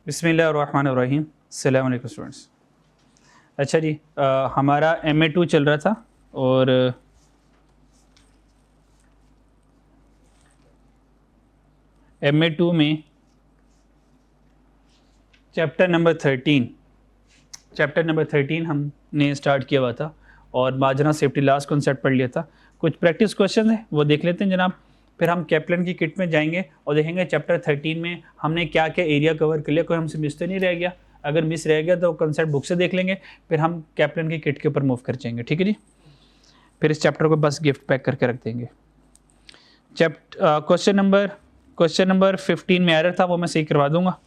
बिस्मिल्लाहिर्रहमानिर्रहीम। अस्सलाम वालेकुम स्टूडेंट्स। अच्छा जी, हमारा MA2 चल रहा था और MA2 में चैप्टर नंबर 13 हमने स्टार्ट किया हुआ था और margin of safety last concept पढ़ लिया था। कुछ प्रैक्टिस क्वेश्चन है वो देख लेते हैं जनाब, फिर हम कैप्लन की किट में जाएंगे और देखेंगे चैप्टर 13 में हमने क्या क्या एरिया कवर कर लिया, कोई हमसे मिस तो नहीं रह गया। अगर मिस रह गया तो कंसेप्ट बुक से देख लेंगे, फिर हम कैप्लन की किट के ऊपर मूव कर जाएंगे। ठीक है जी, फिर इस चैप्टर को बस गिफ्ट पैक करके रख देंगे। क्वेश्चन नंबर 15 में एरर था, वो मैं सही करवा दूंगा।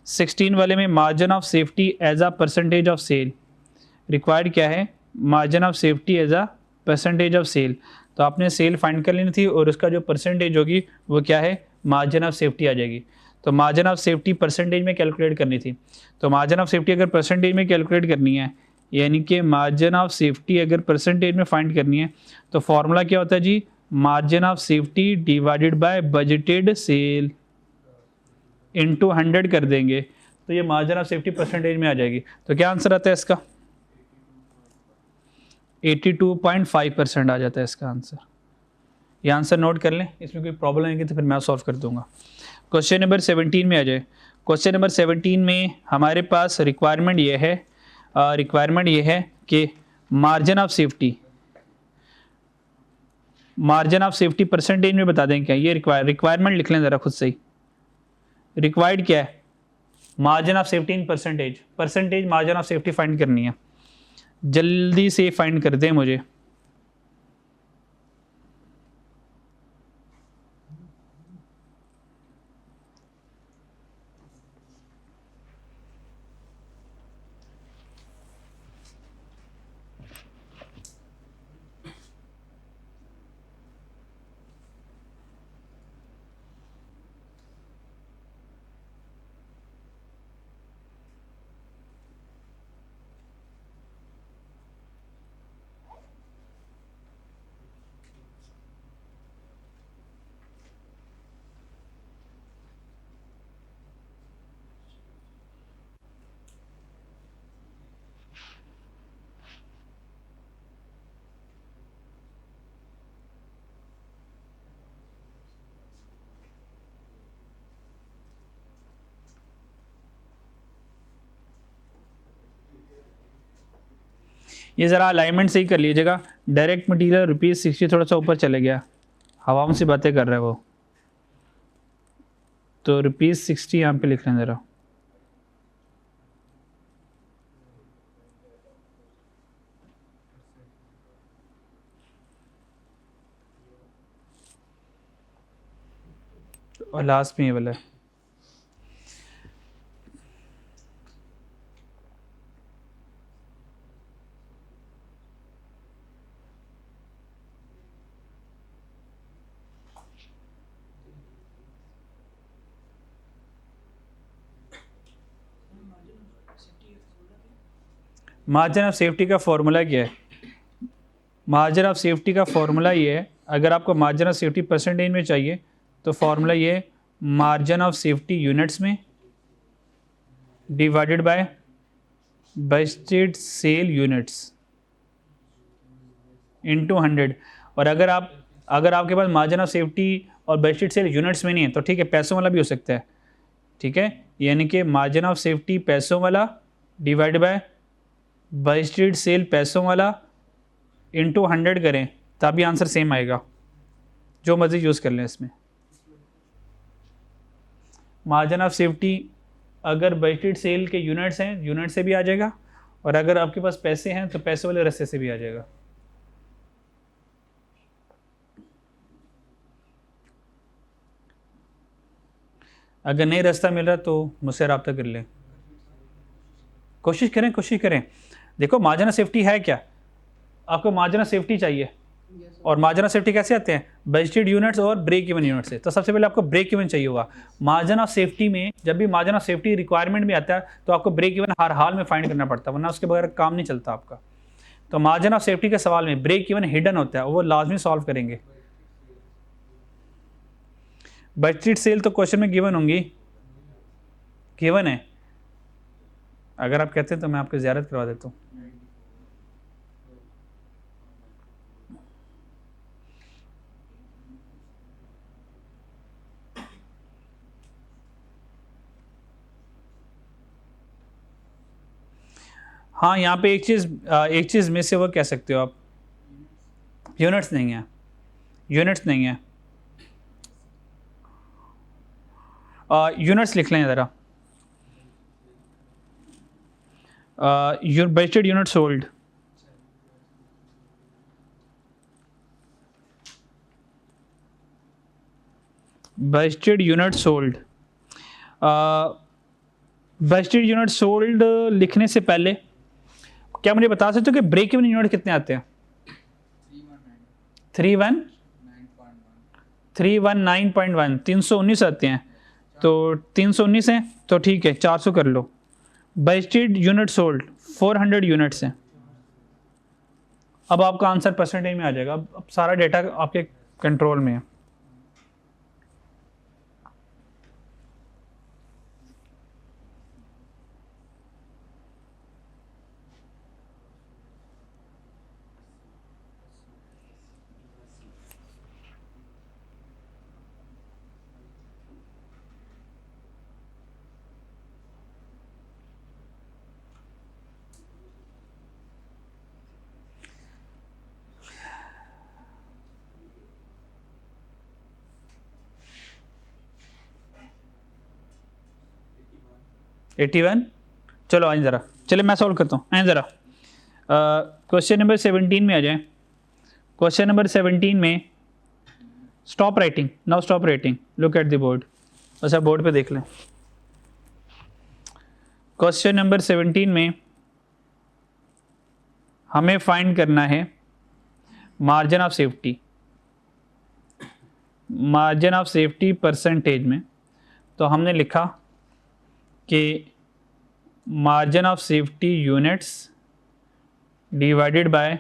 16 वाले में margin of safety as a percentage of sale required क्या है? Margin of safety as a percentage of sale. तो आपने सेल फाइंड कर लेनी थी और उसका जो परसेंटेज होगी वो क्या है? मार्जिन ऑफ सेफ्टी आ जाएगी। तो मार्जिन ऑफ सेफ्टी परसेंटेज में कैलकुलेट करनी थी। तो मार्जिन ऑफ सेफ्टी अगर परसेंटेज में कैलकुलेट करनी है, यानी कि मार्जिन ऑफ सेफ्टी अगर परसेंटेज में फाइंड करनी है, तो फॉर्मूला क्या होता है जी? Margin of safety divided by budgeted sale into 100 कर देंगे, तो ये मार्जिन ऑफ सेफ्टी परसेंटेज में आ जाएगी। तो क्या आंसर आता है इसका? 82.5% आ जाता है इसका आंसर। ये आंसर नोट कर लें, इसमें कोई प्रॉब्लम आएगी तो फिर मैं सॉल्व कर दूंगा। क्वेश्चन नंबर 17 में आ जाए। क्वेश्चन नंबर 17 में हमारे पास रिक्वायरमेंट ये है कि मार्जिन ऑफ सेफ्टी परसेंटेज में बता दें क्या। ये रिक्वायरमेंट लिख लें ज़रा खुद से ही। रिक्वायर्ड क्या है? Margin of safety in percentage margin of safety find करनी है। जल्दी से फाइंड कर दें मुझे। ये ज़रा अलाइनमेंट सही कर लीजिएगा। डायरेक्ट मटीरियल ₹60 थोड़ा सा ऊपर चले गया, हवाओं से बातें कर रहा है वो, तो ₹60 यहाँ पे लिख लें ज़रा। और लास्ट में ये वाला है। मार्जिन ऑफ सेफ्टी का फॉर्मूला क्या है? मार्जिन ऑफ सेफ्टी का फॉर्मूला ये है, अगर आपको मार्जिन ऑफ सेफ्टी परसेंटेज में चाहिए तो फॉर्मूला ये है, मार्जिन ऑफ सेफ्टी यूनिट्स में divided by budgeted sale units into 100। और अगर आपके पास मार्जिन ऑफ सेफ्टी और बजटेड सेल यूनिट्स में नहीं है तो ठीक है, पैसों वाला भी हो सकता है। ठीक है, यानी कि मार्जिन ऑफ सेफ्टी पैसों वाला डिवाइड बाय बजटेड सेल पैसों वाला इनटू 100 करें, तभी आंसर सेम आएगा। जो मर्जी यूज़ कर लें इसमें। मार्जिन ऑफ सेफ्टी अगर बजटेड सेल के यूनिट्स हैं, यूनिट से भी आ जाएगा, और अगर आपके पास पैसे हैं तो पैसे वाले रास्ते से भी आ जाएगा। अगर नहीं रास्ता मिल रहा तो मुझसे रब्ता कर लें। कोशिश करें। देखो, मार्जिन ऑफ सेफ्टी है क्या? आपको मार्जिन ऑफ सेफ्टी चाहिए, और मार्जिन ऑफ सेफ्टी कैसे आते हैं? बजटेड यूनिट्स और ब्रेक इवन यूनिट से। तो सबसे पहले आपको ब्रेक इवन चाहिए होगा। मार्जिन ऑफ सेफ्टी में जब भी मार्जिन ऑफ सेफ्टी रिक्वायरमेंट में आता है तो आपको ब्रेक इवन हर हाल में फाइंड करना पड़ता है, वरना उसके बगैर काम नहीं चलता आपका। तो मार्जिन ऑफ सेफ्टी के सवाल में ब्रेक इवन हिडन होता है, वो लाजमी सॉल्व करेंगे। बजटेड सेल तो क्वेश्चन में गिवन होंगी, गिवन है, अगर आप कहते हैं तो मैं आपकी ज़ियारत करवा देता हूँ। हाँ, यहाँ पे एक चीज़ मिस है, वो कह सकते हो आप, यूनिट्स नहीं है, यूनिट्स नहीं है। यूनिट्स लिख लें ज़रा। Budgeted unit sold, budgeted unit sold, budgeted unit sold लिखने से पहले क्या मुझे बता सकते हो कि ब्रेक इवन यूनिट कितने आते हैं? 319.1 319 आते हैं, तो 319 हैं तो ठीक है, 400 कर लो। बजटेड यूनिट सोल्ड 400 यूनिट्स हैं। अब आपका आंसर परसेंटेज में आ जाएगा। अब सारा डेटा आपके कंट्रोल में है। एटी वन, चलो आए ज़रा, चले मैं सॉल्व करता हूँ, आए ज़रा। क्वेश्चन नंबर 17 में आ जाएं। क्वेश्चन नंबर 17 में stop writing, now stop writing, look at the board. अच्छा, बोर्ड पे देख लें। क्वेश्चन नंबर 17 में हमें फाइंड करना है margin of safety, margin of safety percentage में। तो हमने लिखा कि margin of safety units divided by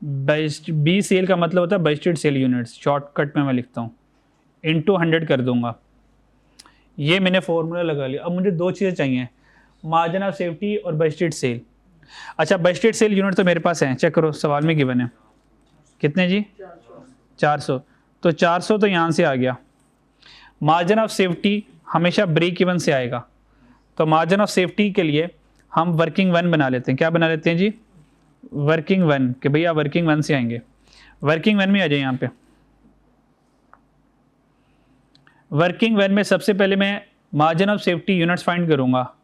B sale का मतलब होता है बजटेड सेल यूनिट्स, शॉर्टकट में मैं लिखता हूँ, इनटू 100 कर दूंगा। ये मैंने फॉर्मूला लगा लिया। अब मुझे दो चीज़ें चाहिए, मार्जिन ऑफ सेफ्टी और बजटेड सेल। अच्छा, बजटेड सेल यूनिट तो मेरे पास है, चेक करो सवाल में गिवन है। कितने जी? 400। तो 400 तो यहाँ से आ गया। मार्जिन ऑफ सेफ्टी हमेशा ब्रेक इवन से आएगा, तो मार्जिन ऑफ सेफ्टी के लिए हम वर्किंग वन बना लेते हैं। क्या बना लेते हैं जी? वर्किंग वन, कि भैया वर्किंग वन से आएंगे। वर्किंग वन में आ जाए यहाँ पे। वर्किंग वन में सबसे पहले मैं margin of safety units find करूँगा,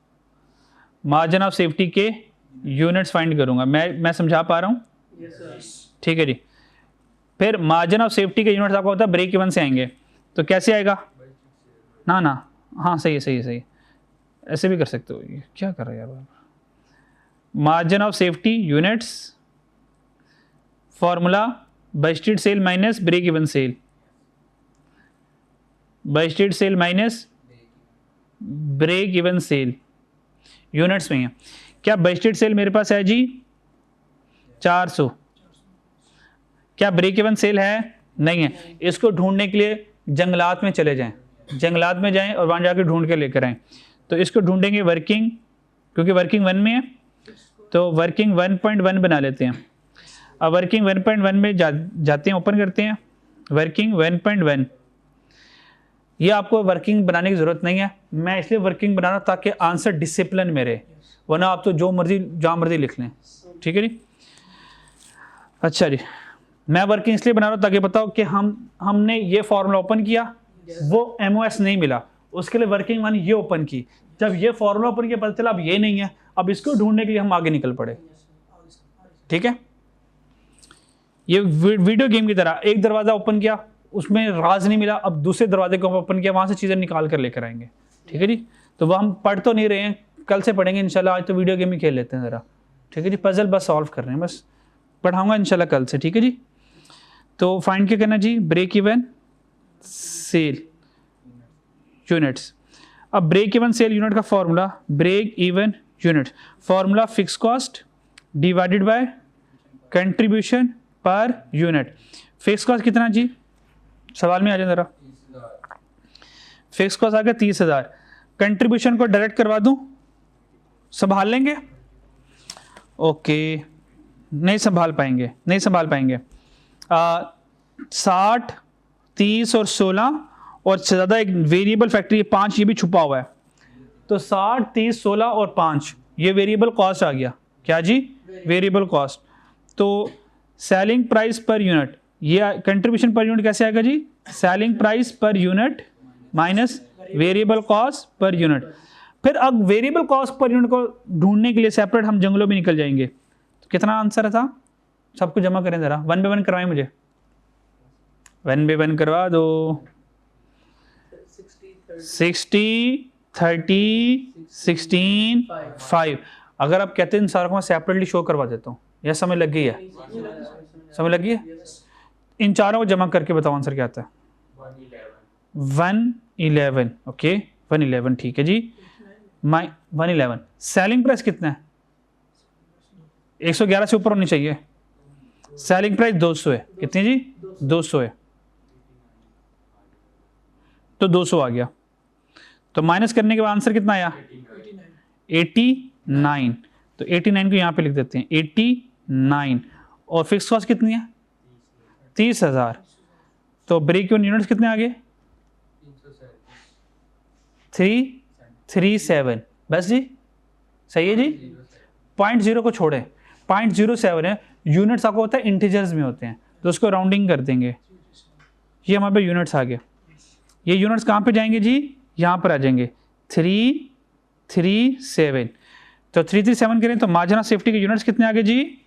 मार्जिन ऑफ सेफ्टी के यूनिट्स फाइंड करूँगा। मैं समझा पा रहा हूँ? ठीक है जी। फिर मार्जिन ऑफ सेफ्टी के यूनिट्स आपको होता है ब्रेक इवन से आएंगे, तो कैसे आएगा? ना, हाँ सही है, सही है, सही है, ऐसे भी कर सकते हो। ये क्या कर रहे हैं यार? Margin of safety units, formula budgeted sale minus break even sale, budgeted sale minus break even sale, units में है। क्या बजटेड सेल मेरे पास है जी? 400। क्या ब्रेक इवन सेल है? नहीं है। इसको ढूंढने के लिए जंगलात में चले जाएं, जंगलात में जाएं और वहां जाकर ढूंढ के लेकर आएं। तो इसको ढूंढेंगे वर्किंग, क्योंकि वर्किंग वन में है, तो वर्किंग 1.1 बना लेते हैं। अब वर्किंग 1.1 में जाते हैं, ओपन करते हैं वर्किंग 1.1। ये आपको वर्किंग बनाने की ज़रूरत नहीं है, मैं इसलिए वर्किंग बना रहा हूँ ताकि आंसर डिसिप्लिन में रहे, वरना आप तो जो मर्जी जहाँ मर्जी लिख लें। ठीक है जी। अच्छा जी, मैं वर्किंग इसलिए बना रहा हूँ ताकि बताओ कि हमने ये फॉर्मूला ओपन किया, वो MOS नहीं मिला, उसके लिए वर्किंग वन ये ओपन की। जब ये फॉर्मूला ओपन किया, पता चला अब ये नहीं है, अब इसको ढूंढने के लिए हम आगे निकल पड़े। ठीक है, ये वीडियो गेम की तरह, एक दरवाजा ओपन किया, उसमें राज नहीं मिला, अब दूसरे दरवाजे को ओपन किया, वहां से चीजें निकाल कर लेकर आएंगे। ठीक है जी। तो वह हम पढ़ तो नहीं रहे हैं, कल से पढ़ेंगे इंशाल्लाह। आज तो वीडियो गेम ही खेल लेते हैं ज़रा। ठीक है जी, पजल बस सॉल्व कर रहे हैं, बस पढ़ाऊंगा इंशाल्लाह कल से। ठीक है जी। तो फाइंड क्या करना जी? Break even sale units. अब ब्रेक इवन सेल यूनिट का formula, break even unit formula fix cost divided by contribution per unit. Fix cost कितना जी? सवाल में आ जाए ज़रा। फिक्स कॉस्ट आ गया 30,000। कंट्रीब्यूशन को डायरेक्ट करवा दूं, संभाल लेंगे? ओके, नहीं संभाल पाएंगे, नहीं संभाल पाएंगे। 60, 30 और 16 और ज़्यादा एक वेरिएबल फैक्टर 5 ये भी छुपा हुआ है। तो 60, 30, 16 और 5 ये वेरिएबल कॉस्ट आ गया। क्या जी? Variable cost. तो सेलिंग प्राइस पर यूनिट, ये कंट्रीब्यूशन पर यूनिट कैसे आएगा जी? Selling price per unit minus variable cost per unit. फिर अब वेरिएबल कॉस्ट पर यूनिट को ढूंढने के लिए सेपरेट हम जंगलों में निकल जाएंगे। तो कितना आंसर था? सबको जमा करें जरा, 1 बाय 1 करवाएं मुझे, 1 बाय 1 करवा दो। 60, 30, 16, 5। अगर आप कहते हैं इन सारों को मैं सेपरेटली शो करवा देता हूँ, यह समझ लग गई है? समझ लग गई है? इन चारों को जमा करके बताओ आंसर क्या आता है? 111। ओके, 111 ठीक है जी। 111 सेलिंग प्राइस कितना है? 111 से ऊपर होनी चाहिए। सेलिंग प्राइस 200 है। कितनी जी? 200 है। तो 200 आ गया। तो माइनस करने के बाद आंसर कितना आया? 89। तो 89 को यहां पे लिख देते हैं, 89। और फिक्स कॉस्ट कितनी है? 30,000। तो ब्रेक इवन यूनिट्स कितने आ गए? 337। बस जी, सही है जी। 0.0 को छोड़े, 0.07 है। यूनिट्स आपको होता है इंटीजर्स में होते हैं, तो उसको राउंडिंग कर देंगे। ये हमारे पे यूनिट्स आ गए। ये यूनिट्स कहाँ पे जाएंगे जी? यहाँ पर आ जाएंगे, 337। तो 337 करें तो मार्जिन ऑफ सेफ्टी के यूनिट्स कितने आ गए जी?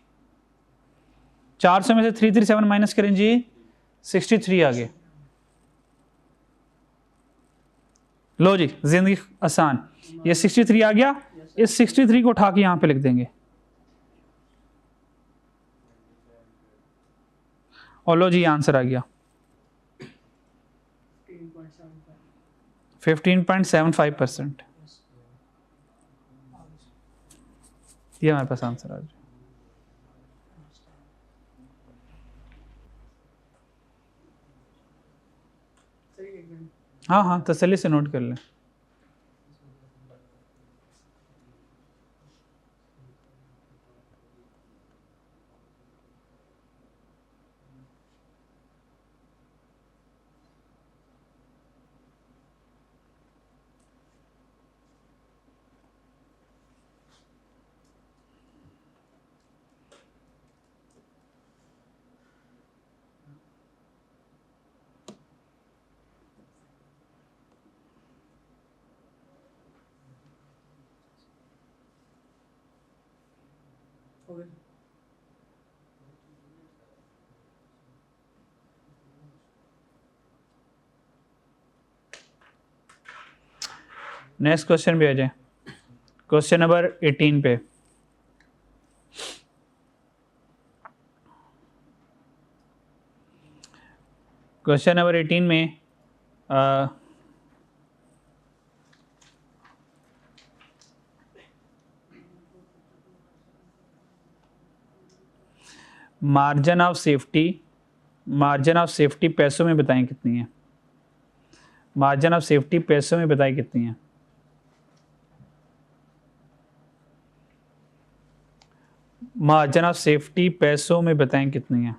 400 में से 337 माइनस करें जी, 63 आ गए। लो जी, जिंदगी आसान। ये 63 आ गया, इस 63 को उठा के यहां पे लिख देंगे। और लो जी, आंसर आ गया 15.75%। ये हमारे पास आंसर आ गया। हाँ हाँ, तसल्ली से नोट कर लें। नेक्स्ट क्वेश्चन भी आ जाए, क्वेश्चन नंबर 18 पे। क्वेश्चन नंबर 18 में margin of safety, margin of safety पैसों में बताएं कितनी है? मार्जिन ऑफ सेफ्टी पैसों में बताएं कितनी है? मार्जिन ऑफ सेफ्टी पैसों में बताएं कितनी है?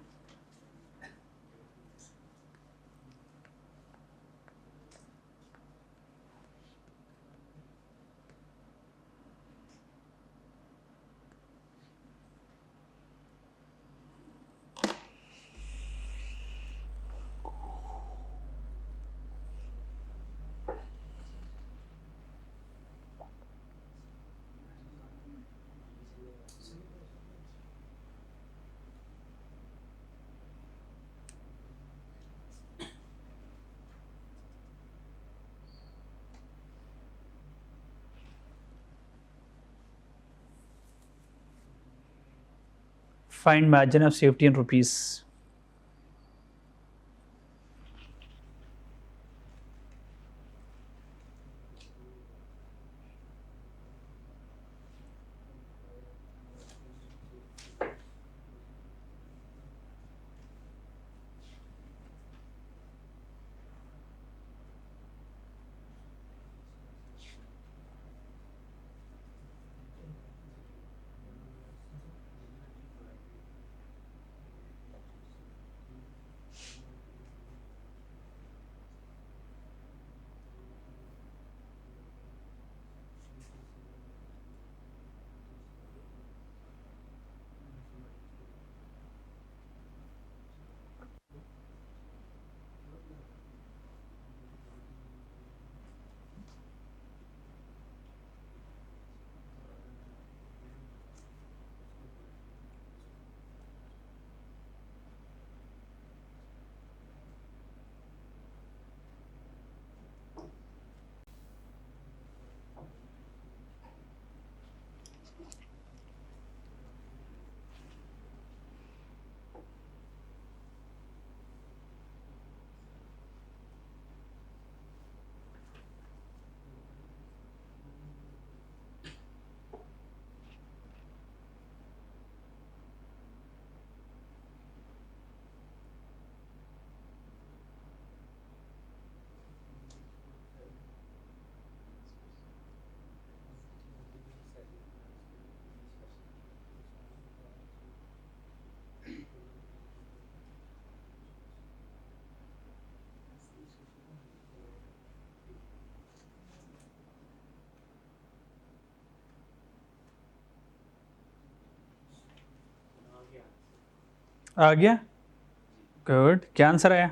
Find margin of safety in rupees. आ गया, गुड। क्या आंसर आया?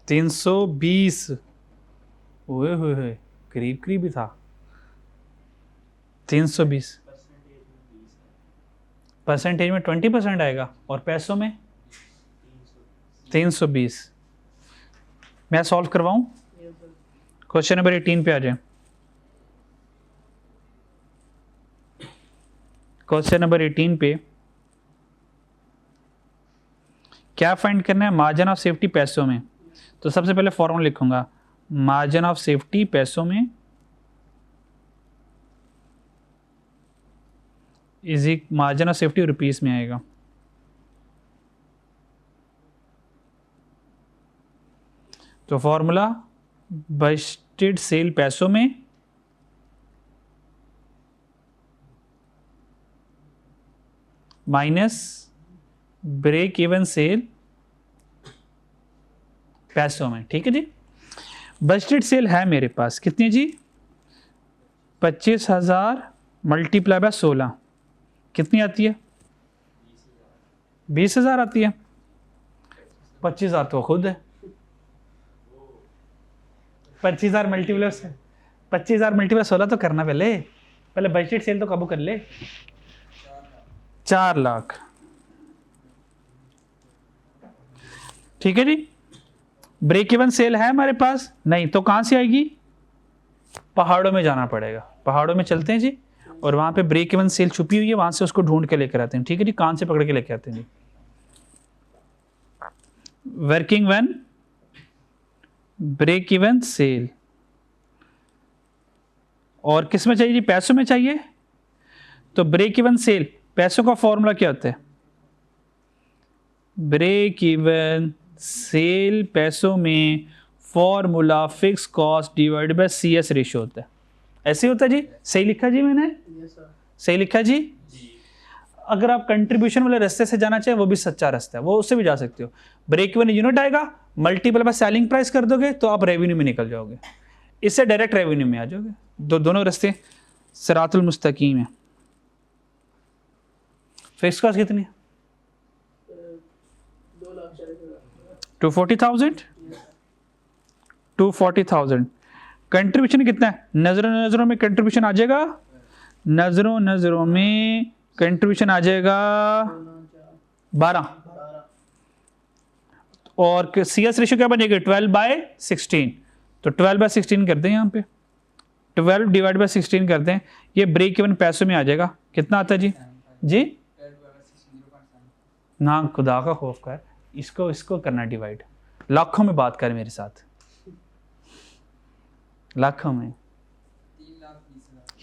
320। ओए होए, करीब करीब ही था। 320 परसेंटेज में 20% आएगा और पैसों में 320। मैं सॉल्व करवाऊं? क्वेश्चन नंबर 18 पे आ जाए। क्वेश्चन नंबर 18 पे क्या फाइंड करना है? मार्जिन ऑफ सेफ्टी पैसों में। तो सबसे पहले फॉर्मूला लिखूंगा, मार्जिन ऑफ सेफ्टी पैसों में is margin of safety rupees में आएगा। तो फॉर्मूला बजटेड सेल पैसों में माइनस ब्रेक इवन सेल पैसों में। ठीक है जी। बजटेड सेल है मेरे पास कितनी जी? 25,000 मल्टीप्लाई बाय 16 कितनी आती है? 20,000 आती है। 25,000 तो खुद है। 25,000 मल्टीप्लाई 25,000 मल्टीप्लाई 16 तो करना पहले बजटेड सेल तो काबू कर ले। 4 लाख। ठीक है जी। ब्रेक इवन सेल है हमारे पास? नहीं, तो कहां से आएगी? पहाड़ों में जाना पड़ेगा। पहाड़ों में चलते हैं जी, और वहां पे ब्रेक इवन सेल छुपी हुई है, वहां से उसको ढूंढ के लेकर आते हैं। ठीक है जी, कान से पकड़ के लेकर आते हैं जी। Working one break even sale, और किस में चाहिए जी? पैसों में चाहिए। तो ब्रेक इवन सेल पैसों का फॉर्मूला क्या होता है? ब्रेक इवन सेल पैसों में formula fix cost divide by CS ratio होता है। ऐसे होता है जी। सही लिखा जी मैंने? सही लिखा जी। अगर आप कंट्रीब्यूशन वाले रास्ते से जाना चाहे वो भी सच्चा रास्ता है, वो उससे भी जा सकते हो। ब्रेक इवन यूनिट आएगा, मल्टीपल बाय सेलिंग प्राइस कर दोगे तो आप रेवेन्यू में निकल जाओगे, इससे डायरेक्ट रेवेन्यू में आ जाओगे। दोनों रास्ते सिरातुल मुस्तकीम है। फिक्स कॉस्ट कितनी है? 240,000। 240,000। कंट्रीब्यूशन कितना है? नजरों में कंट्रीब्यूशन आ जाएगा। नजरों में कंट्रीब्यूशन आ जाएगा 12, और CS रेशियो क्या बनेगा? 12/16। तो 12/16 कर दें, यहाँ पे 12 डिवाइड बाय 16 कर दें। ये ब्रेक इवन पैसों में आ जाएगा। कितना आता है जी? जी ना, खुदा का खौफ कर, इसको करना डिवाइड। लाखों में बात कर मेरे साथ, लाखों में।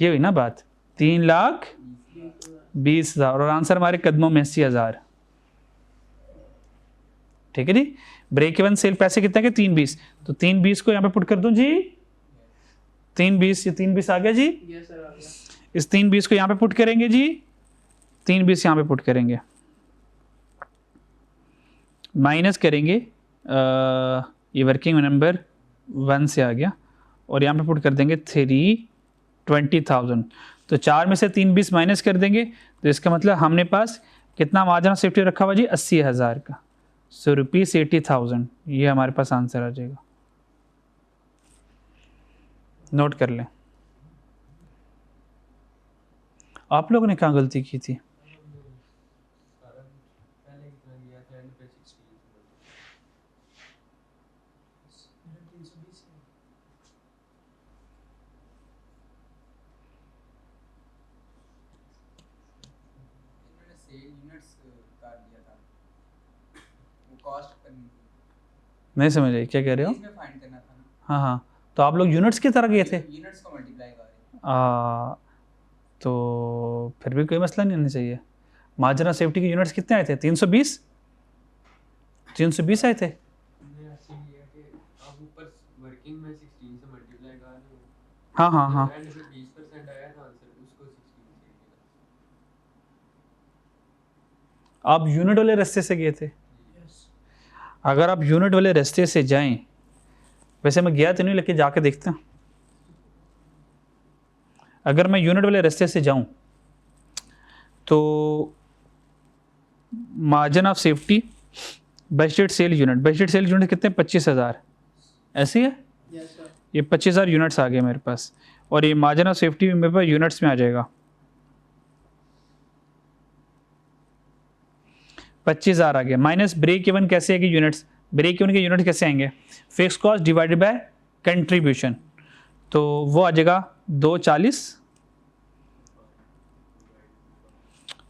ये हुई ना बात? 3,20,000, और आंसर हमारे कदमों में 80,000। ठीक है जी। ब्रेक इवन सेल पैसे कितने के? 320। तो 320 को यहाँ पे पुट कर दूं जी। 320, ये 320 आ गया जी। इस 320 को यहाँ पे पुट करेंगे जी। 320 यहाँ पे पुट करेंगे, माइनस करेंगे, ये वर्किंग नंबर 1 से आ गया, और यहाँ पे पुट कर देंगे 320,000। तो 4 में से 320 माइनस कर देंगे, तो इसका मतलब हमने पास कितना मार्जिन ऑफ सेफ्टी रखा हुआ जी? 80,000 का। सो ₹80,000, ये हमारे पास आंसर आ जाएगा। नोट कर लें। आप लोगों ने कहाँ गलती की थी? नहीं समझ आई, क्या कह रहे हो? हाँ हाँ, तो आप लोग यूनिट्स की तरह गए थे। यूनिट्स को मल्टीप्लाई कर रहे, तो फिर भी कोई मसला नहीं होना चाहिए। मार्जिन ऑफ सेफ्टी के यूनिट्स कितने आए थे? 320 आए थे। हाँ हाँ हाँ, आप यूनिट वाले रास्ते से गए थे। अगर आप यूनिट वाले रास्ते से जाएं, वैसे मैं गया तो नहीं, लेकिन जाके देखते हैं। अगर मैं यूनिट वाले रास्ते से जाऊं तो margin of safety budgeted sale unit, budgeted sale unit कितने 25,000 ऐसे ही है। ये 25,000 यूनिट्स आ गए मेरे पास, और ये मार्जिन ऑफ सेफ्टी मेरे पास यूनिट्स में आ जाएगा 25,000 आ गया, माइनस ब्रेक इवन कैसे आएगी यूनिट्स, ब्रेक इवन के यूनिट कैसे आएंगे, fix cost divided by contribution, तो वो आ जाएगा 240,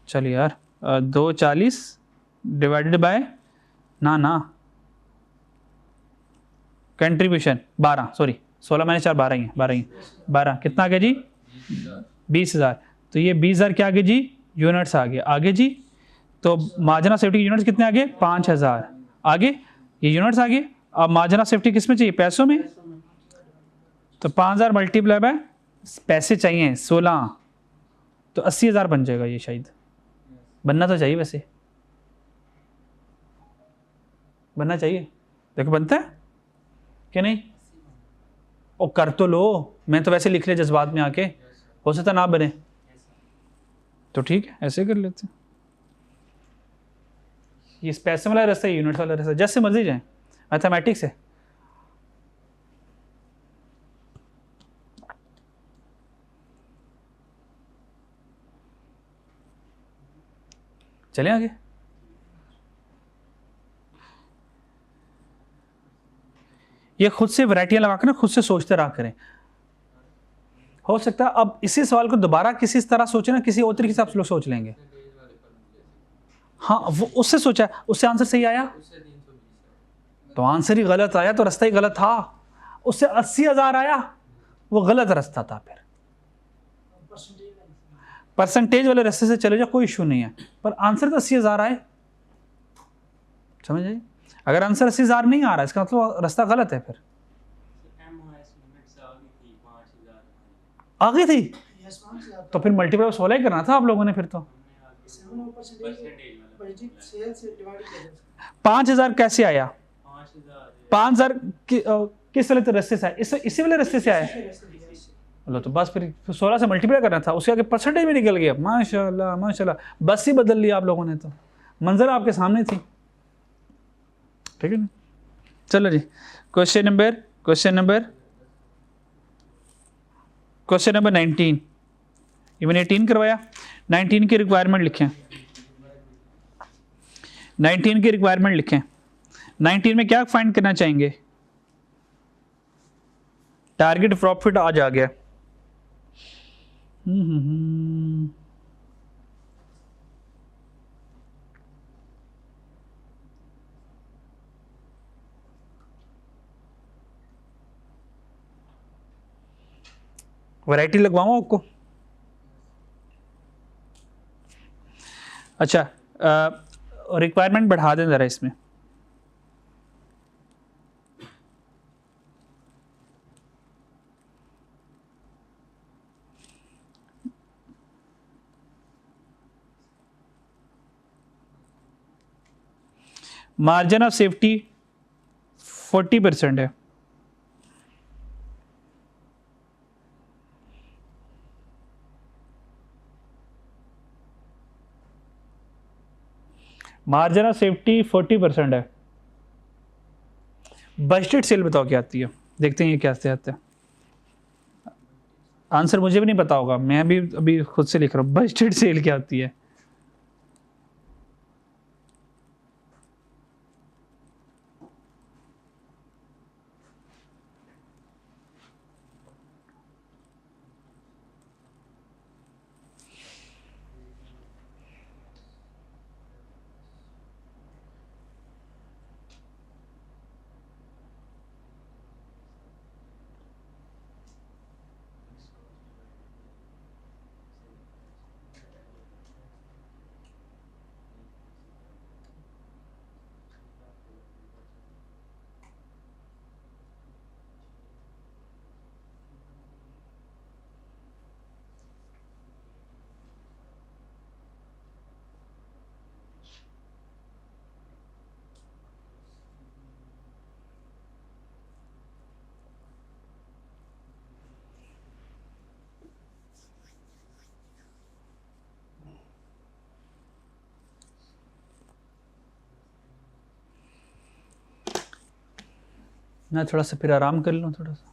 चलिए यार 240 डिवाइडेड बाय ना कंट्रीब्यूशन 12, सॉरी 16 माइनस 4 12 ही है, 12 ही 12 कितना आ गया जी 20,000, तो ये 20,000 क्या आ गया जी यूनिट्स आ गए आगे जी, तो मार्जिन ऑफ सेफ्टी यूनिट्स कितने आ गए 5,000 आगे, ये यूनिट्स आ गए। अब मार्जिन ऑफ सेफ्टी किस में चाहिए पैसों में, तो 5,000 मल्टीप्लाई बाय पैसे चाहिए 16, तो 80,000 बन जाएगा, ये शायद बनना तो चाहिए, वैसे बनना चाहिए, देखो बनता है कि नहीं, ओ कर तो लो, मैं तो वैसे लिख लिया जज्बात में आके, हो सकता ना बने, तो ठीक है ऐसे कर लेते हैं। ये पैसे वाला रास्ता है, यूनिट्स वाला रास्ता, जैसे मर्जी जाए, मैथमेटिक्स है। चलें आगे, ये खुद से वैरायटियां लगा कर ना खुद से सोचते रहा करें, हो सकता है अब इसी सवाल को दोबारा किसी तरह सोचे ना, किसी और तरीके से आप लोग सोच लेंगे। हाँ वो उससे सोचा, उससे आंसर सही आया, तो आंसर ही गलत आया, तो रास्ता ही गलत था। उससे 80,000 आया, वो गलत रास्ता था। फिर परसेंटेज वाले रास्ते से चले जाओ, कोई इशू नहीं है, पर आंसर तो 80,000 आए, समझ आइए। अगर आंसर 80,000 नहीं आ रहा, इसका मतलब रास्ता गलत है। फिर आ गई थी, तो फिर मल्टीप्लाई 16 ही करना था आप लोगों ने, फिर तो 5,000 कैसे आया, 5,000 किस वाले रास्ते से आया, इसी वाले रास्ते से आया, बोलो तो बस फिर 16 से मल्टीप्लाई करना था, उसके आगे परसेंटेज में निकल गया, माशाल्लाह माशाल्लाह, बस ही बदल लिया आप लोगों ने, तो मंजर आपके सामने थी, ठीक है ना। चलो जी, क्वेश्चन नंबर 19, इवन 18 करवाया, 19 की रिक्वायरमेंट लिखें, 19 की रिक्वायरमेंट लिखें। 19 में क्या फाइंड करना चाहेंगे, टारगेट प्रॉफिट आज आ गया, वैरायटी लगवाऊं आपको, अच्छा रिक्वायरमेंट बढ़ा दें ज़रा इसमें, मार्जिन ऑफ सेफ्टी 40% है, मार्जिन ऑफ सेफ्टी 40% है। बजटेड सेल बताओ क्या आती है, देखते हैं ये क्या आता है। आंसर मुझे भी नहीं पता होगा, मैं भी अभी खुद से लिख रहा हूँ, बजटेड सेल क्या होती है। मैं थोड़ा सा फिर आराम कर लूँ थोड़ा सा।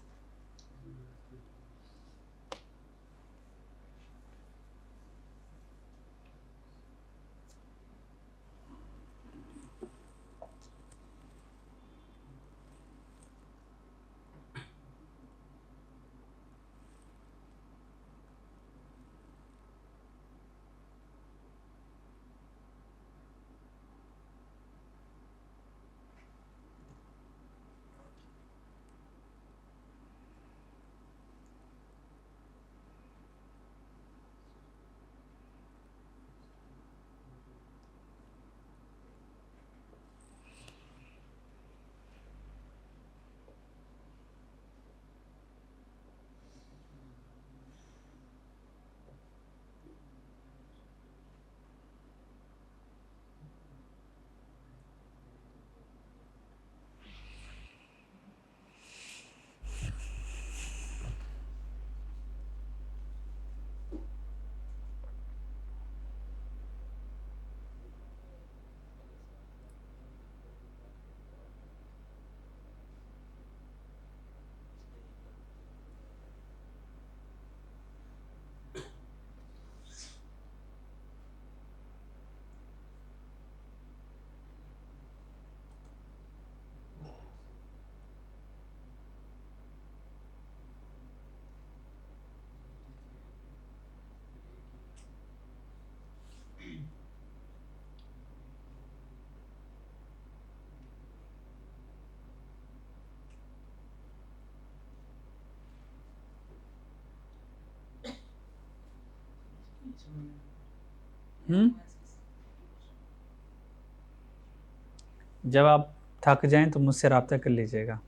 जब आप थक जाएं तो मुझसे रब्ता कर लीजिएगा।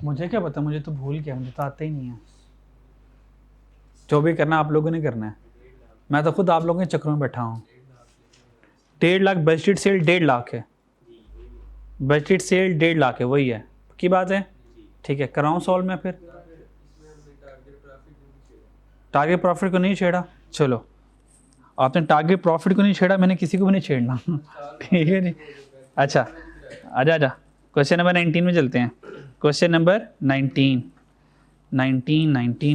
मुझे क्या पता, मुझे तो भूल गया, मुझे तो आता ही नहीं है। जो भी करना आप लोगों ने करना है, मैं तो खुद आप लोगों के चक्रों में बैठा हूँ। 1.5 लाख बजट सेल 1.5 लाख है, बजट सेल 1.5 लाख है, वही है की बात है। ठीक है, कराऊँ सॉल्व में फिर। टारगेट प्रॉफिट को नहीं छेड़ा, चलो आपने टारगेट प्रॉफिट को नहीं छेड़ा, मैंने किसी को भी नहीं छेड़ना। ठीक है जी। अच्छा आजा आजा, क्वेश्चन नंबर 19 में चलते हैं। क्वेश्चन नंबर 19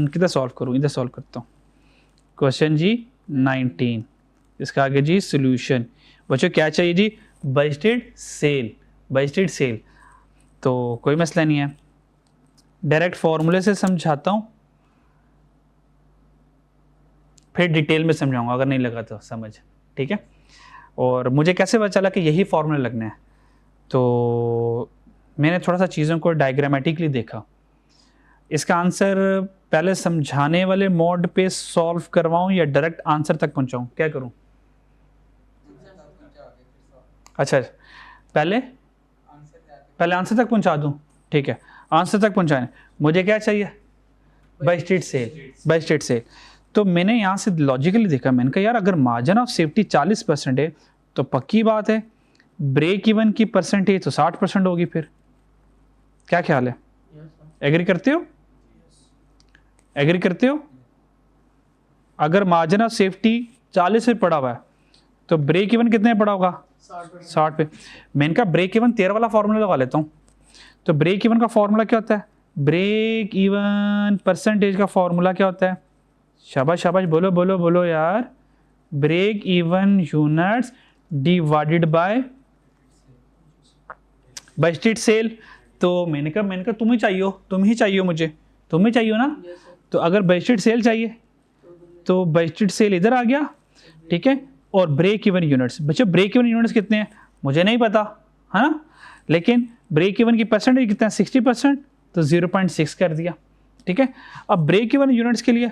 किधर सॉल्व करूँ, इधर सॉल्व करता हूँ। क्वेश्चन जी 19, इसका आगे जी सोल्यूशन। बच्चों क्या चाहिए जी, बजटेड सेल, बजटेड सेल। तो कोई मसला नहीं है, डायरेक्ट फॉर्मूले से समझाता हूँ, फिर डिटेल में समझाऊंगा अगर नहीं लगा तो समझ। ठीक है, और मुझे कैसे पता चला कि यही फॉर्मूला लगना है, तो मैंने थोड़ा सा चीज़ों को डायग्रामेटिकली देखा। इसका आंसर पहले समझाने वाले मोड पे सॉल्व करवाऊं या डायरेक्ट आंसर तक पहुंचाऊं, क्या करूं? अच्छा, पहले आंसर तक पहुंचा दूं। ठीक है, आंसर तक पहुंचाने मुझे क्या चाहिए, बजटेड सेल, बजटेड सेल। तो मैंने यहाँ से लॉजिकली देखा, मैंने कहा यार अगर मार्जिन ऑफ सेफ्टी 40% है तो पक्की बात है ब्रेक इवन की परसेंटेज तो 60% होगी। फिर क्या ख्याल है, एग्री करते हो? एग्री करते हो? अगर मार्जिन ऑफ सेफ्टी 40 पे पड़ा हुआ है तो ब्रेक इवन कितने पड़ा होगा, 60 पे। मैंने कहा ब्रेक इवन 13 वाला फॉर्मूला लगा लेता हूँ। तो ब्रेक इवन का फॉर्मूला क्या होता है, ब्रेक इवन परसेंटेज का फॉर्मूला क्या होता है, शाबाश शाबाश, बोलो बोलो बोलो यार, break even units divided by budgeted sale. तो मैंने कहा तुम ही चाहिए हो, तुम ही चाहिए हो, मुझे तुम ही चाहिए हो ना। तो अगर बजटेड सेल चाहिए तो बजटेड सेल इधर आ गया। ठीक है, और ब्रेक इवन यूनिट्स, बच्चों ब्रेक इवन यूनिट्स कितने हैं मुझे नहीं पता है ना, लेकिन ब्रेक इवन की परसेंटेज कितना है 60%, तो 0.6 कर दिया। ठीक है, अब ब्रेक इवन यूनिट्स के लिए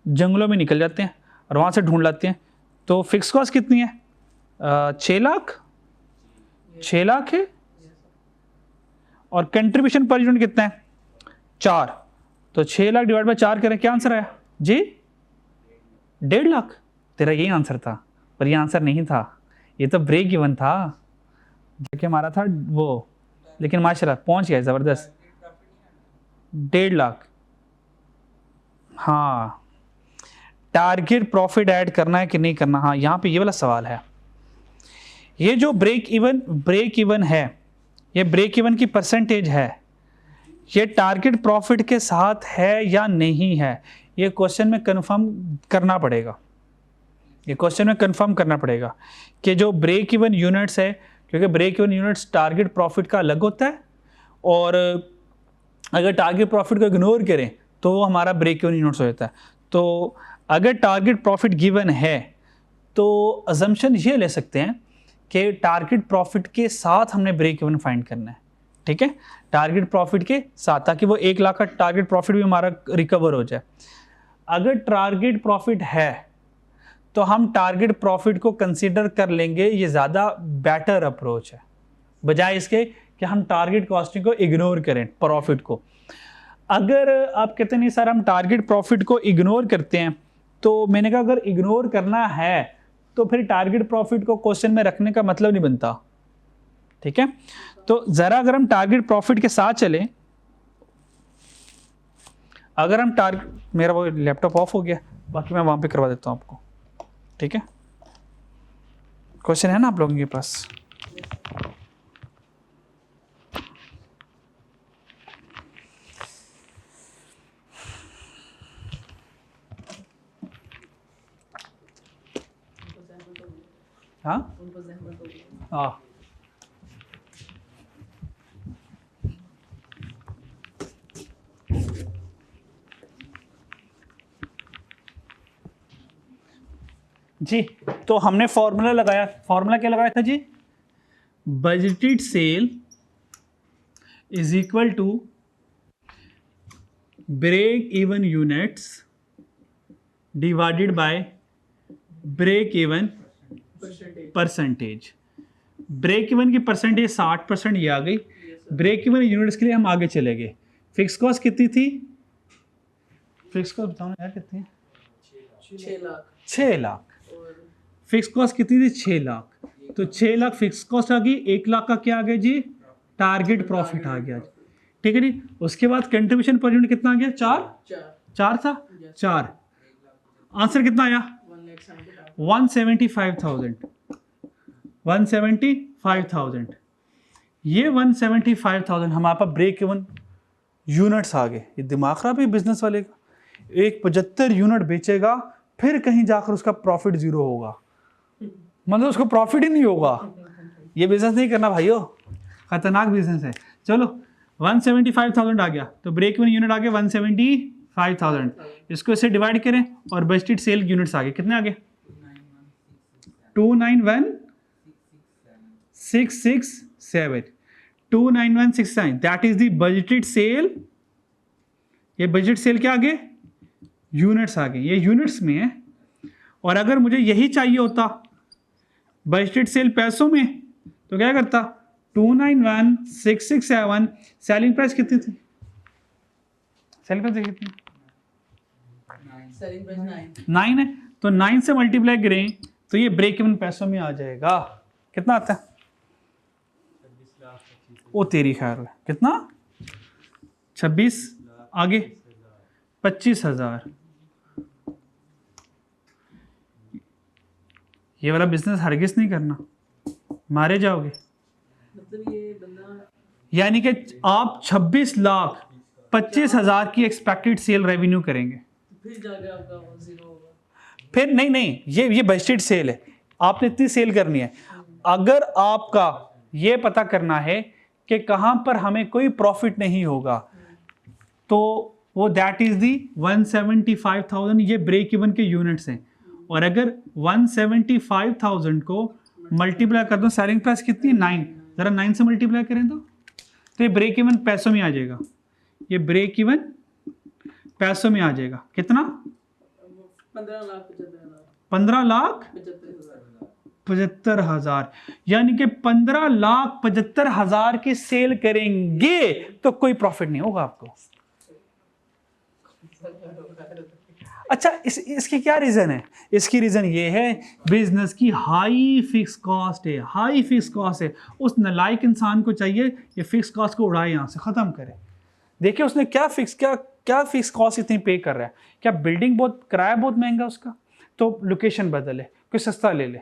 जंगलों में निकल जाते हैं और वहाँ से ढूंढ लाते हैं। तो फिक्स कॉस्ट कितनी है, 6 लाख, 6 लाख है, और कंट्रीब्यूशन पर यूनिट कितना है 4, तो 6 लाख डिवाइड बाय 4 करें, क्या आंसर आया जी, 1.5 लाख। तेरा यही आंसर था, पर ये आंसर नहीं था, ये तो ब्रेक इवन था जो हमारा था वो, लेकिन माशाल्लाह पहुंच गया ज़बरदस्त 1.5 लाख। हाँ, टारगेट प्रॉफिट ऐड करना है कि नहीं करना, हाँ यहाँ पे ये वाला सवाल है। ये जो ब्रेक इवन है, ये ब्रेक इवन की परसेंटेज है, ये टारगेट प्रॉफिट के साथ है या नहीं है, ये क्वेश्चन में कंफर्म करना पड़ेगा। ये क्वेश्चन में कंफर्म करना पड़ेगा कि जो ब्रेक इवन यूनिट्स है, क्योंकि break even units target profit का अलग होता है, और अगर टारगेट प्रॉफिट को इग्नोर करें तो वो हमारा ब्रेक इवन यूनिट्स हो जाता है। तो अगर टारगेट प्रॉफिट गिवन है तो अजम्पशन ये ले सकते हैं कि टारगेट प्रॉफिट के साथ हमने ब्रेक इवन फाइंड करना है, ठीक है, टारगेट प्रॉफिट के साथ, ताकि वो 1 लाख का टारगेट प्रॉफिट भी हमारा रिकवर हो जाए। अगर टारगेट प्रॉफिट है तो हम टारगेट प्रॉफिट को कंसीडर कर लेंगे, ये ज़्यादा बेटर अप्रोच है, बजाय इसके कि हम टारगेट कॉस्टिंग को इग्नोर करें प्रॉफिट को। अगर आप कहते नहीं सर हम टारगेट प्रॉफिट को इग्नोर करते हैं, तो मैंने कहा अगर इग्नोर करना है तो फिर टारगेट प्रॉफिट को क्वेश्चन में रखने का मतलब नहीं बनता, ठीक है। तो ज़रा अगर हम टारगेट प्रॉफिट के साथ चलें, अगर हम मेरा वो लैपटॉप ऑफ हो गया, बाकी मैं वहाँ पे करवा देता हूँ आपको, ठीक है। क्वेश्चन है ना आप लोगों के पास? हाँ हाँ, जी। तो हमने फॉर्मूला लगाया, फॉर्मूला क्या लगाया था जी? Budgeted sale is equal to break even units divided by break even percentage. Break even की परसेंटेज 60% ये आ गई। ब्रेक इवन यूनिट्स के लिए हम आगे चले गए। फिक्स कॉस्ट कितनी थी? फिक्स कॉस्ट बताओ ना यार कितनी है? 6 लाख। फिक्स कॉस्ट कितनी थी? 6 लाख। तो 6 लाख फिक्स कॉस्ट आ गई, 1 लाख का क्या आ गया जी? टारगेट प्रॉफिट आ गया, ठीक है जी। उसके बाद कंट्रीब्यूशन पर यूनिट कितना आ गया? 4 था, 4। आंसर कितना आया? 175,000। 175,000। ये 175,000 हमारे पास ब्रेक इवन यूनिट्स आ गए। ये दिमाग खराब है बिजनेस वाले का। एक 75 यूनिट बेचेगा, फिर कहीं जाकर उसका प्रॉफिट 0 होगा, मतलब उसको प्रॉफिट ही नहीं होगा। ये बिजनेस नहीं करना भाइयों, खतरनाक बिजनेस है। चलो 175,000 आ गया, तो ब्रेक इवन यूनिट आ गया 175,000। इसको इससे डिवाइड करें और बजटेड सेल यूनिट्स आ गए, कितने आ गए? 291,667। 291,667 that is the budgeted sale. ये बजट सेल क्या आ गए? यूनिट्स आ गए, ये यूनिट्स में है। और अगर मुझे यही चाहिए होता बजटेड सेल पैसों में, तो क्या करता? 291,667। सेलिंग प्राइस कितनी थी? सेलिंग प्राइस कितनी? 9 है, तो 9 से मल्टीप्लाई करें तो ये ब्रेक इवन पैसों में आ जाएगा। कितना आता है? ओ तेरी खैर, कितना? 26 आगे 25,000। ये वाला बिजनेस हरगिज नहीं करना, मारे जाओगे। मतलब ये बंदा, यानी कि आप 26,25,000 की एक्सपेक्टेड सेल रेवेन्यू करेंगे, फिर जाके आपका 0 होगा। फिर नहीं, ये बजटेड सेल है, आपने इतनी सेल करनी है। अगर आपका ये पता करना है कि कहां पर हमें कोई प्रॉफिट नहीं होगा, तो वो दैट इज दी 175,000। ये ब्रेक इवन के यूनिट्स हैं। और अगर 175,000 को मल्टीप्लाई कर दो, सेलिंग प्राइस कितनी? 9। जरा 9 से मल्टीप्लाई करें तो ये ब्रेक इवन पैसों में आ जाएगा। ये ब्रेक इवन पैसों में आ जाएगा, कितना? 15,75,000। यानी कि 15,75,000 की सेल करेंगे तो कोई प्रॉफिट नहीं होगा आपको। अच्छा, इसकी क्या रीजन है? इसकी रीजन ये है बिजनेस की हाई फिक्स कॉस्ट है। हाई फिक्स कॉस्ट है। उस नालायक इंसान को चाहिए ये फिक्स कॉस्ट को उड़ाए, यहां से खत्म करे। देखिए उसने क्या फिक्स कॉस्ट इतनी पे कर रहा है। क्या बिल्डिंग बहुत, किराया बहुत महंगा उसका, तो लोकेशन बदले, कोई सस्ता ले ले।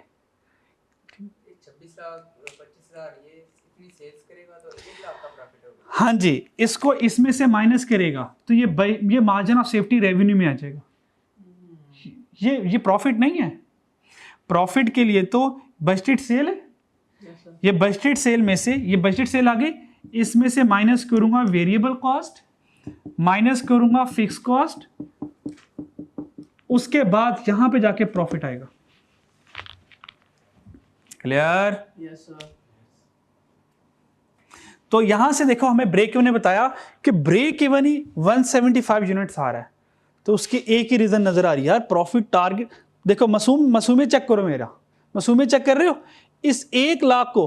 26 25,000 ये इतनी सेल्स करेगा तो 1 लाख का प्रॉफिट होगा। हाँ जी, इसको इसमें से माइनस करेगा तो ये मार्जिन ऑफ सेफ्टी रेवेन्यू में आ जाएगा। ये प्रॉफिट नहीं है। प्रॉफिट के लिए तो बजटेड सेल है। ये बजटेड सेल में से ये बजटेड सेल आ गई, इसमें से माइनस करूंगा वेरिएबल कॉस्ट, माइनस करूंगा फिक्स कॉस्ट, उसके बाद यहां पे जाके प्रॉफिट आएगा। क्लियर? Yes sir. तो यहां से देखो हमें ब्रेक इवन ने बताया कि ब्रेक इवन ही 175 यूनिट्स आ रहा है, तो उसकी एक ही रीजन नजर आ रही है यार, प्रॉफिट टारगेट। देखो मसूमे चेक करो, मेरा मसूमे चेक कर रहे हो, इस 1 लाख को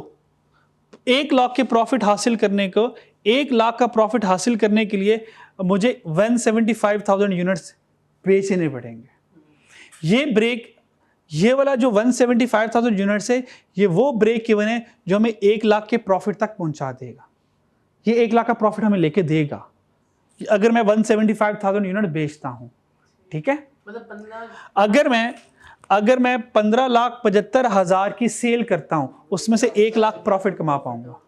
1 लाख के प्रॉफिट हासिल करने को 1 लाख का प्रॉफिट हासिल करने के लिए मुझे 175,000 यूनिट्स बेचने पड़ेंगे। ये वाला जो 175,000 यूनिट्स है, ये वो ब्रेक इवन है जो हमें 1 लाख के प्रॉफिट तक पहुंचा देगा। ये 1 लाख का प्रॉफिट हमें लेके देगा अगर मैं 175,000 यूनिट बेचता हूं। ठीक है, मतलब 15 अगर मैं 15,75,000 की सेल करता हूं, उसमें से 1 लाख प्रॉफिट कमा पाऊंगा।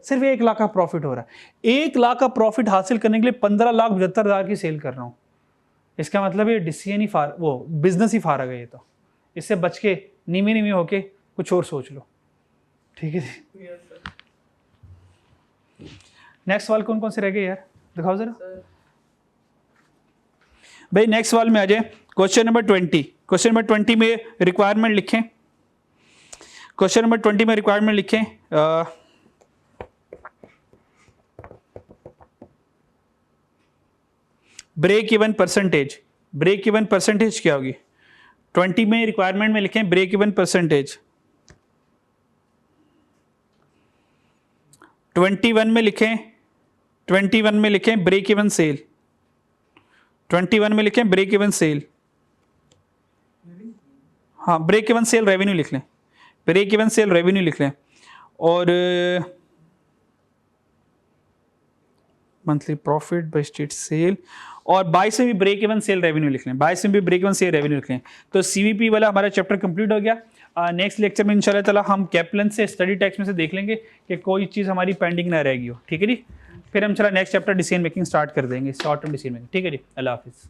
सिर्फ 1 लाख का प्रॉफिट हो रहा है। 1 लाख का प्रॉफिट हासिल करने के लिए 15,75,000 की सेल कर रहा हूं। इसका मतलब ये डिसीजन ही वो बिजनेस ही फारा गया। तो इससे बच के नीमी होके कुछ और सोच लो। ठीक है जी। नेक्स्ट सवाल कौन कौन से रह गए यार, दिखाओ जरा भाई। नेक्स्ट सवाल में आ जाए, क्वेश्चन नंबर 20। क्वेश्चन नंबर 20 में रिक्वायरमेंट लिखें। क्वेश्चन नंबर 20 में रिक्वायरमेंट लिखें। Break even percentage, break even percentage क्या होगी? 20 में रिक्वायरमेंट में लिखें ब्रेक इवन परसेंटेज। 21 में लिखें, 21 में लिखें ब्रेक इवन सेल। 21 में लिखें ब्रेक इवन सेल। हाँ, ब्रेक इवन सेल रेवेन्यू लिख लें, ब्रेक इवन सेल रेवेन्यू लिख लें। और मंथली प्रॉफिट बजटेड सेल, और 22 में भी ब्रेक इवन सेल रेवेन्यू लिख लें, 22 में भी ब्रेक इवन सेल रेवेन्यू लिख लें। तो सीवीपी वाला हमारा चैप्टर कंप्लीट हो गया। नेक्स्ट लेक्चर में इंशाल्लाह ताला हम कैप्लन से स्टडी टेक्स्ट में से देख लेंगे कि कोई चीज़ हमारी पेंडिंग ना रहेगी हो। ठीक है जी, फिर हम चला next chapter decision making start कर देंगे, शॉर्ट टर्म डिसीजन मेकिंग। ठीक है जी, अल्लाह हाफिज़।